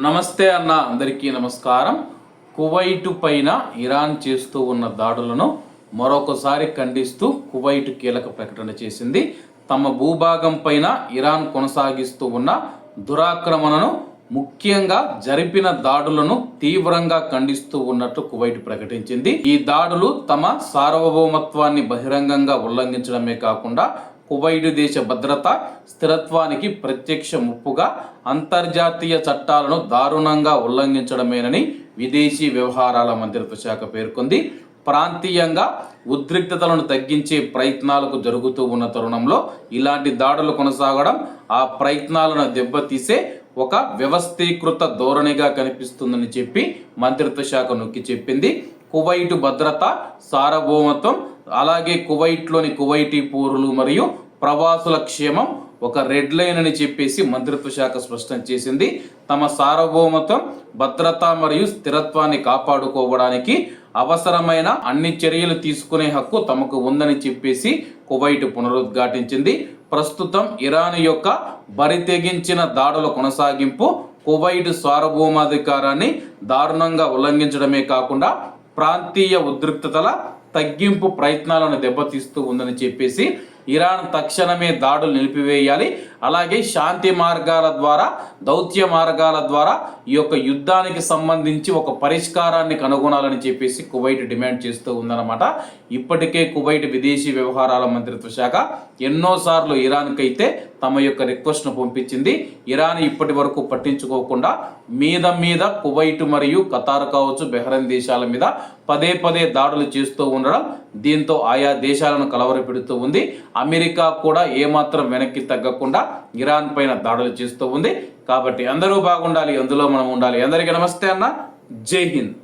నమస్తే అన్న, అందరికీ నమస్కారం. కువైట్ పైన ఇరాన్ చేస్తూ ఉన్న దాడులను మరొకసారి ఖండిస్తూ కువైట్ కీలక ప్రకటన చేసింది. తమ భూభాగం పైన ఇరాన్ కొనసాగిస్తూ ఉన్న దురాక్రమణను, ముఖ్యంగా జరిపిన దాడులను తీవ్రంగా ఖండిస్తూ ఉన్నట్టు కువైట్ ప్రకటించింది. ఈ దాడులు తమ సార్వభౌమత్వాన్ని బహిరంగంగా ఉల్లంఘించడమే కాకుండా కువైట్ దేశ భద్రత, స్థిరత్వానికి ప్రత్యక్ష ముప్పుగా అంతర్జాతీయ చట్టాలను దారుణంగా ఉల్లంఘించడమేనని విదేశీ వ్యవహారాల మంత్రిత్వ శాఖ పేర్కొంది. ప్రాంతీయంగా ఉద్రిక్తతలను తగ్గించే ప్రయత్నాలకు జరుగుతూ ఉన్న తరుణంలో ఇలాంటి దాడులు కొనసాగడం ఆ ప్రయత్నాలను దెబ్బతీసే ఒక వ్యవస్థీకృత ధోరణిగా కనిపిస్తుందని చెప్పి మంత్రిత్వ శాఖ నొక్కి చెప్పింది. కువైట్ భద్రత, సార్వభౌమత్వం, అలాగే కువైట్లోని కువైటీ పౌరులు మరియు ప్రవాసుల క్షేమం ఒక రెడ్ లైన్ అని చెప్పేసి మంత్రిత్వ శాఖ స్పష్టం చేసింది. తమ సార్వభౌమత్వం, భద్రత మరియు స్థిరత్వాన్ని కాపాడుకోవడానికి అవసరమైన అన్ని చర్యలు తీసుకునే హక్కు తమకు ఉందని చెప్పేసి కువైట్ పునరుద్ఘాటించింది. ప్రస్తుతం ఇరాన్ యొక్క బరితెగించిన దాడుల కొనసాగింపు కువైట్ సార్వభౌమాధికారాన్ని దారుణంగా ఉల్లంఘించడమే కాకుండా ప్రాంతీయ ఉద్రిక్తతల తగ్గింపు ప్రయత్నాలను దెబ్బతీస్తూ ఉందని చెప్పేసి ఇరాన్ తక్షణమే దాడులు నిలిపివేయాలి, అలాగే శాంతి మార్గాల ద్వారా, దౌత్య మార్గాల ద్వారా ఈ యొక్క యుద్ధానికి సంబంధించి ఒక పరిష్కారాన్ని కనుగొనాలని చెప్పేసి కువైట్ డిమాండ్ చేస్తూ ఉందన్నమాట. ఇప్పటికే కువైట్ విదేశీ వ్యవహారాల మంత్రిత్వ శాఖ ఎన్నోసార్లు ఇరాన్కి అయితే తమ యొక్క రిక్వెస్ట్ను పంపించింది. ఇరాన్ ఇప్పటి వరకు పట్టించుకోకుండా మీద కువైట్ మరియు ఖతార్ కావచ్చు, బెహ్రెయిన్ దేశాల మీద పదే దాడులు చేస్తూ ఉండడం, దీంతో ఆయా దేశాలను కలవరపెడుతూ ఉంది. అమెరికా కూడా ఏమాత్రం వెనక్కి తగ్గకుండా ఇరాన్ పైన దాడులు చేస్తూ ఉంది. కాబట్టి అందరూ బాగుండాలి, అందులో మనం ఉండాలి. అందరికీ నమస్తే అన్న, జై హింద్.